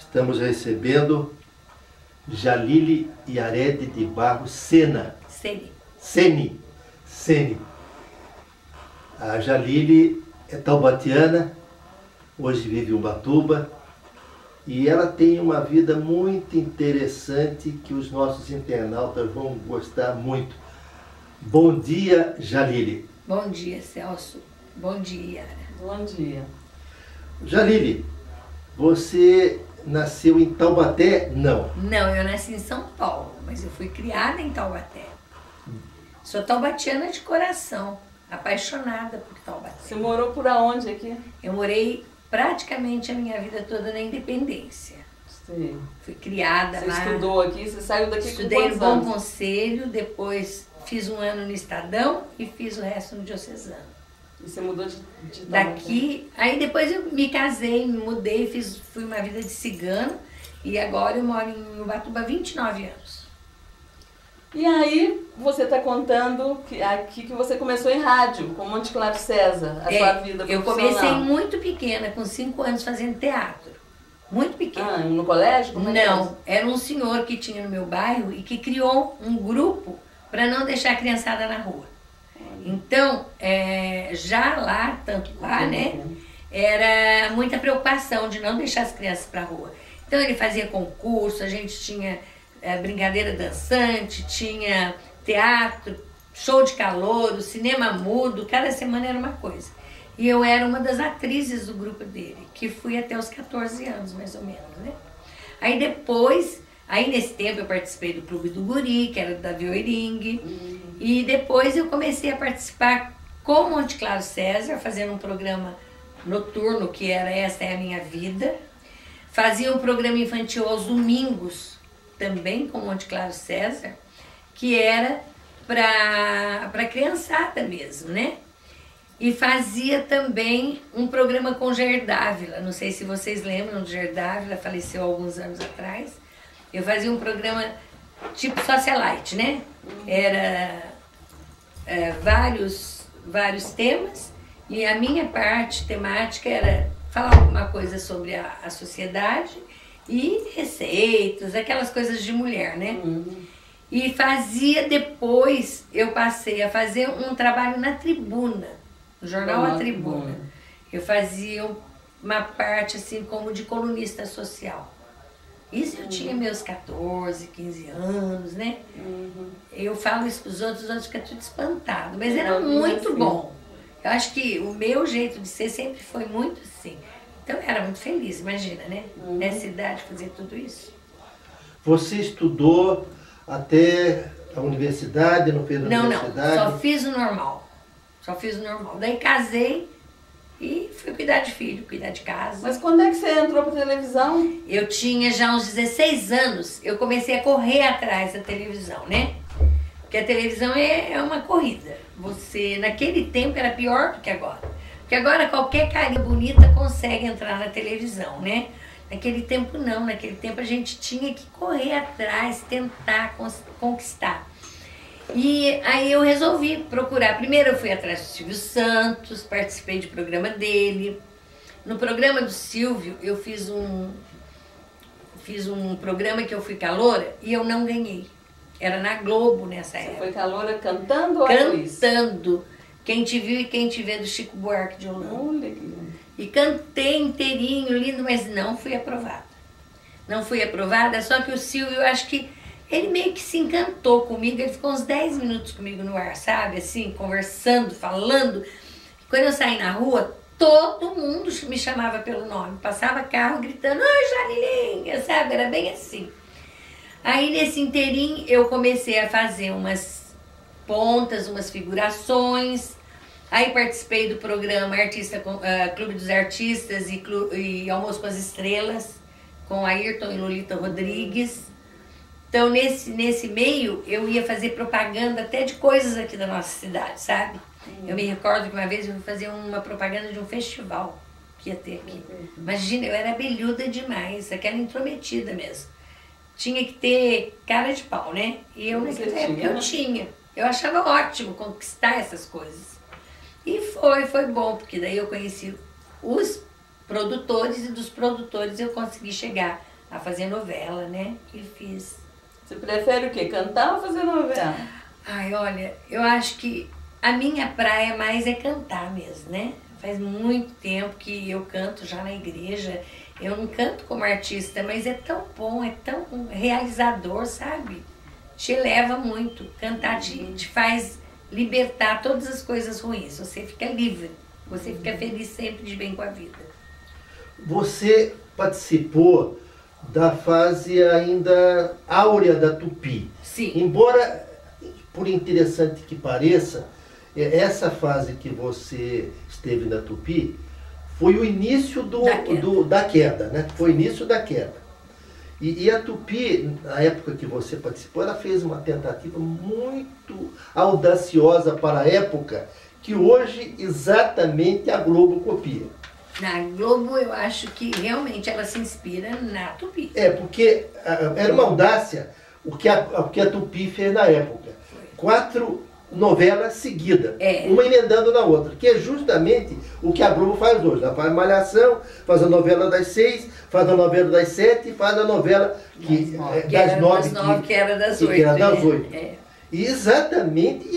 Estamos recebendo Jalile Yared de Barros Sena. Sene. A Jalile é taubatiana, hoje vive em Ubatuba, e ela tem uma vida muito interessante que os nossos internautas vão gostar muito. Bom dia, Jalile. Bom dia, Celso. Bom dia, Yara. Bom dia. Jalile, você nasceu em Taubaté? Não. Não, eu nasci em São Paulo, mas eu fui criada em Taubaté. Sou taubatiana de coração, apaixonada por Taubaté. Você morou por aonde aqui? Eu morei praticamente a minha vida toda na Independência. Sim. Fui criada lá. Você estudou aqui? Você saiu daqui com Estudei no quantos Bom anos? Conselho, depois fiz um ano no Estadão e fiz o resto no Diocesano. E você mudou de Taubaté? Daqui, aí depois eu me casei, me mudei, fui uma vida de cigano e agora eu moro em Ubatuba há 29 anos. E aí, você está contando que aqui que você começou em rádio, com Monte Claro César, a sua vida Eu profissional. comecei muito pequena, com 5 anos, fazendo teatro. Muito pequena. Ah, no colégio? Como é que Não, era um senhor que tinha no meu bairro e que criou um grupo para não deixar a criançada na rua. Então, já lá, tanto lá, né, era muita preocupação de não deixar as crianças para a rua. Então ele fazia concurso, a gente tinha brincadeira dançante, tinha teatro, show de calouro, cinema mudo, cada semana era uma coisa. E eu era uma das atrizes do grupo dele, que fui até os 14 anos, mais ou menos, né. Aí depois, nesse tempo eu participei do Clube do Guri, que era do Davi Oiring, e depois eu comecei a participar com Monte Claro César, fazendo um programa noturno, que era Essa é a Minha Vida. Fazia um programa infantil aos domingos, também com Monte Claro César, que era para criançada mesmo, né? E fazia também um programa com Jair Dávila, não sei se vocês lembram do Jair Dávila, faleceu há alguns anos atrás. Eu fazia um programa tipo socialite, né? Era vários temas e a minha parte temática era falar alguma coisa sobre a sociedade e receitas, aquelas coisas de mulher, né? E depois eu passei a fazer um trabalho na Tribuna, no jornal A Tribuna. Eu fazia uma parte assim como de colunista social. Isso eu tinha meus 14, 15 anos, né? Eu falo isso para os outros ficam tudo espantados, mas era muito bom. Eu acho que o meu jeito de ser sempre foi muito assim. Então eu era muito feliz, imagina, né? Nessa idade fazer tudo isso. Você estudou até a universidade, não fez a universidade? Não, só fiz o normal. Daí casei e fui cuidar de filho, cuidar de casa. Mas quando é que você entrou para televisão? Eu tinha já uns 16 anos, eu comecei a correr atrás da televisão, né? Porque a televisão é uma corrida. Naquele tempo era pior do que agora. Porque agora qualquer carinha bonita consegue entrar na televisão, né? Naquele tempo não, naquele tempo a gente tinha que correr atrás, tentar conquistar. E aí eu resolvi procurar. Primeiro eu fui atrás do Silvio Santos, participei de programa dele. No programa do Silvio eu fiz um programa que eu fui caloura e eu não ganhei. Era na Globo nessa época. Você foi caloura cantando ou atriz? Cantando. Quem Te Viu e Quem Te Vê, do Chico Buarque de Holanda. E cantei inteirinho, lindo, mas não fui aprovada. Não fui aprovada, só que o Silvio, eu acho que ele meio que se encantou comigo, ele ficou uns 10 minutos comigo no ar, sabe? Assim, conversando, falando. Quando eu saí na rua, todo mundo me chamava pelo nome. Passava carro gritando, oi, Jalilinha, sabe? Era bem assim. Aí, nesse inteirinho, eu comecei a fazer umas pontas, umas figurações. Aí participei do programa Clube dos Artistas e Almoço com as Estrelas, com Ayrton e Lolita Rodrigues. Então, nesse meio, eu ia fazer propaganda até de coisas aqui da nossa cidade, sabe? Eu me recordo que uma vez eu fui fazer uma propaganda de um festival que ia ter aqui. Imagina, eu era abelhuda demais, aquela intrometida mesmo. Tinha que ter cara de pau, né? E eu naquela época eu tinha. Eu achava ótimo conquistar essas coisas. E foi bom, porque daí eu conheci os produtores e dos produtores eu consegui chegar a fazer novela, né? E fiz. Você prefere o quê? Cantar ou fazer novela? Ai, olha, eu acho que a minha praia mais é cantar mesmo, né? Faz muito tempo que eu canto já na igreja. Eu não canto como artista, mas é tão bom, é tão realizador, sabe? Te eleva muito. Cantar te faz libertar todas as coisas ruins. Você fica livre. Você fica feliz sempre de bem com a vida. Você participou da fase ainda áurea da Tupi. Sim. Embora, por interessante que pareça, essa fase que você esteve na Tupi foi o início da queda, né? Foi o início da queda. E a Tupi, na época que você participou, ela fez uma tentativa muito audaciosa para a época, que hoje exatamente a Globo copia. Na Globo, eu acho que realmente ela se inspira na Tupi. Porque era uma audácia o que a Tupi fez na época. 4 novelas seguidas, uma emendando na outra, que é justamente o que a Globo faz hoje. Ela faz Malhação, faz a novela das 6, faz a novela das 7, faz a novela das 9, que era das 8. Que era das 8. E exatamente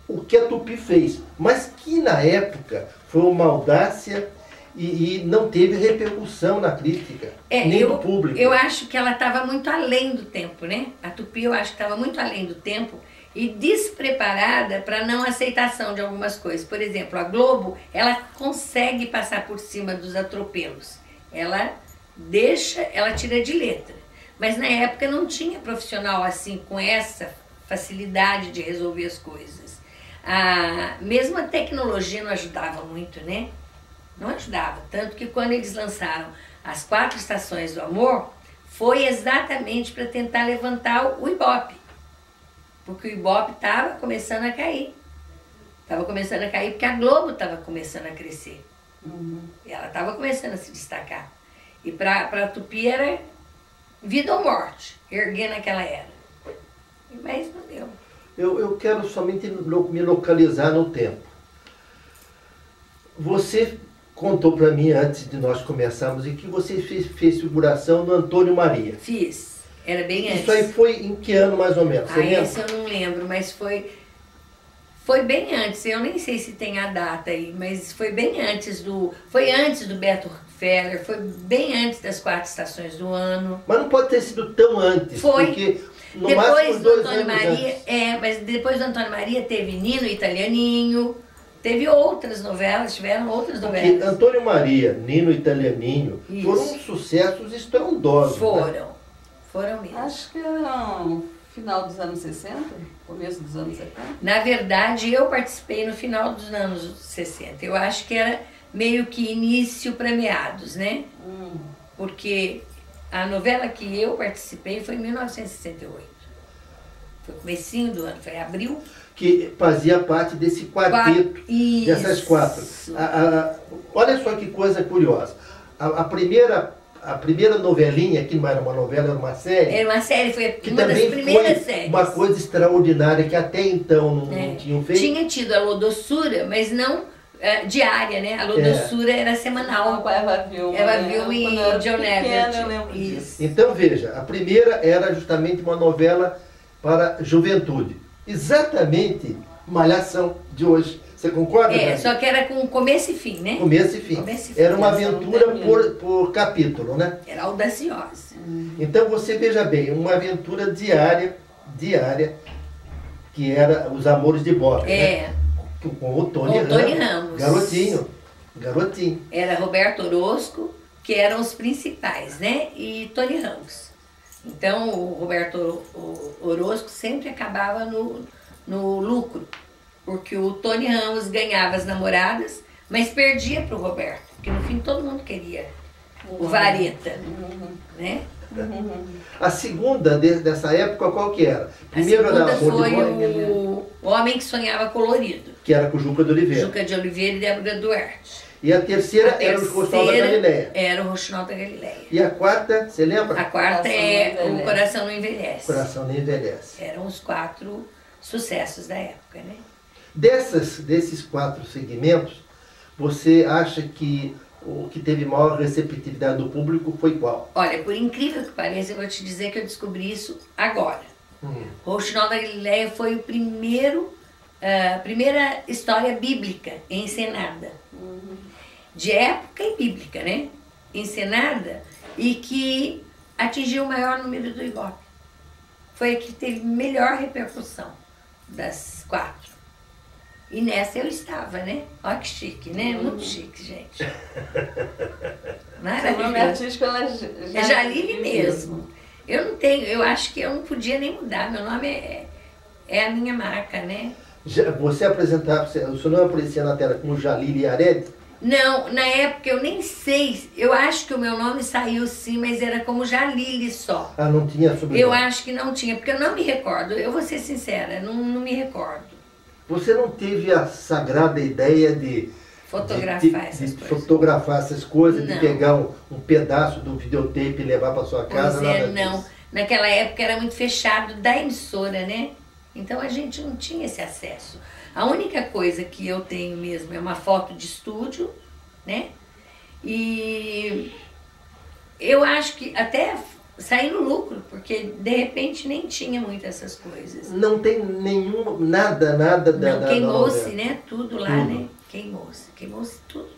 o que a Tupi fez, mas que na época foi uma audácia e não teve repercussão na crítica, nem do público. Eu acho que ela estava muito além do tempo, né? A Tupi eu acho que estava muito além do tempo e despreparada para não aceitação de algumas coisas. Por exemplo, a Globo, ela consegue passar por cima dos atropelos. Ela tira de letra. Mas na época não tinha profissional assim, com essa facilidade de resolver as coisas. Mesmo a tecnologia não ajudava muito, né? Não ajudava. Tanto que quando eles lançaram as 4 Estações do Amor, foi exatamente para tentar levantar o Ibope. Porque o Ibope estava começando a cair. Estava começando a cair porque a Globo estava começando a crescer. E ela estava começando a se destacar. E para a Tupi era vida ou morte, erguer naquela era. Mas não deu. Eu quero somente me localizar no tempo. Você contou para mim, antes de nós começarmos, e que você fez figuração no Antônio Maria. Fiz. Era bem antes. Isso aí foi em que ano, mais ou menos? Você lembra? Esse eu não lembro, mas foi bem antes. Eu nem sei se tem a data aí, mas foi bem antes Foi antes do Beto Feller, foi bem antes das 4 Estações do Ano. Mas não pode ter sido tão antes, foi. Porque no depois máximo do Antônio Maria, mas depois do Antônio Maria teve Nino Italianinho, teve outras novelas, tiveram outras novelas. Porque Antônio Maria, Nino Italianinho, foram sucessos estrondosos. Foram mesmo. Acho que era no final dos anos 60, começo dos anos 70. Na verdade, eu participei no final dos anos 60. Eu acho que era meio que início para meados, né? Porque a novela que eu participei foi em 1968. Foi o comecinho do ano, foi abril. Que fazia parte desse quarteto, dessas 4. Olha só que coisa curiosa. A primeira novelinha, que não era uma novela, era uma série. Era uma série, foi uma das primeiras séries. Uma coisa extraordinária que até então não tinham feito. Tinha tido a Lodossura, mas não diária, né? A Lodossura era semanal. Com a Eva Vilma. Eva Vilma e John Everett. Eu lembro disso. Então veja, a primeira era justamente uma novela para juventude. Exatamente Malhação de hoje. Você concorda? Só que era com começo e fim, né? Começo e fim. Era uma aventura por capítulo, né? Era audaciosa. Então você veja bem, uma aventura diária, que era Os Amores de Bob, né? Com o Tony Ramos. Garotinho. Era Roberto Orozco, que eram os principais, né? E Tony Ramos. Então o Roberto Orozco sempre acabava no lucro. Porque o Tony Ramos ganhava as namoradas, mas perdia para o Roberto. Porque no fim todo mundo queria o Vareta, né? A segunda dessa época qual que era? Primeiro a segunda foi o Homem que Sonhava Colorido. Que era com Juca de Oliveira. Juca de Oliveira e Débora Duarte. E a terceira era o Roxinol da Galileia. Era o Roxinol da Galileia. E a quarta, você lembra? A quarta O Coração Não Envelhece. Coração Não Envelhece. Eram os 4 sucessos da época, né? Desses 4 segmentos, você acha que o que teve maior receptividade do público foi qual? Olha, por incrível que pareça, eu vou te dizer que eu descobri isso agora. Rouxinol da Galileia foi o a primeira história bíblica encenada. De época e bíblica, né? Encenada e que atingiu o maior número do Ibope. Foi a que teve melhor repercussão das 4. E nessa eu estava, né? Olha que chique, né? Muito chique, gente. Seu nome artístico é Jalile mesmo. Eu não tenho, eu acho que eu não podia nem mudar. Meu nome é a minha marca, né? Você apresentava, o seu nome aparecia na tela como Jalile Yared? Não, na época eu nem sei. Eu acho que o meu nome saiu sim, mas era como Jalile só. Ah, não tinha sobrenome? Eu acho que não tinha, porque eu não me recordo. Eu vou ser sincera, não me recordo. Você não teve a sagrada ideia de fotografar essas coisas? De pegar um pedaço do videotape e levar para sua casa? Pois é, não. Naquela época era muito fechado da emissora, né? Então a gente não tinha esse acesso. A única coisa que eu tenho mesmo é uma foto de estúdio, né? E eu acho que até saí no lucro, porque de repente nem tinha muitas essas coisas. Não tem nenhum, nada da Não, queimou-se, né? Tudo lá, né? Queimou-se tudo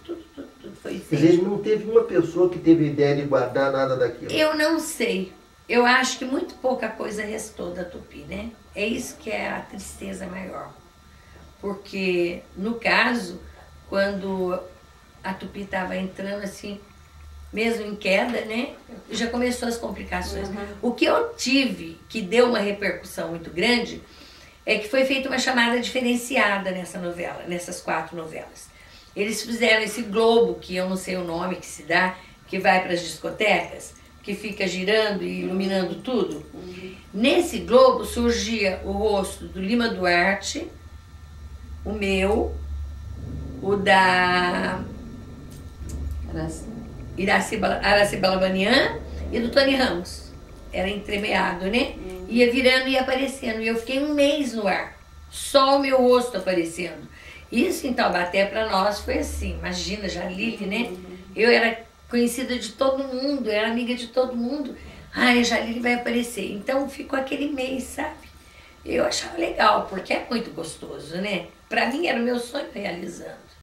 foi feito. Quer dizer, não teve uma pessoa que teve ideia de guardar nada daquilo? Eu não sei. Eu acho que muito pouca coisa restou da Tupi, né? É isso que é a tristeza maior. Porque, no caso, quando a Tupi estava entrando assim, mesmo em queda, né? Já começou as complicações. O que eu tive, que deu uma repercussão muito grande, é que foi feita uma chamada diferenciada nessa novela, nessas 4 novelas. Eles fizeram esse globo, que eu não sei o nome que se dá, que vai para as discotecas, que fica girando e iluminando tudo. Nesse globo surgia o rosto do Lima Duarte, o meu, o da Araci Balabanian e do Tony Ramos. Era entremeado, né? Ia virando e ia aparecendo. E eu fiquei um mês no ar, só o meu rosto aparecendo. Isso em Taubaté para nós foi assim, imagina, Jalile, né? Eu era conhecida de todo mundo, era amiga de todo mundo. Ai, a Jalile vai aparecer. Então ficou aquele mês, sabe? Eu achava legal, porque é muito gostoso, né? Para mim era o meu sonho realizando.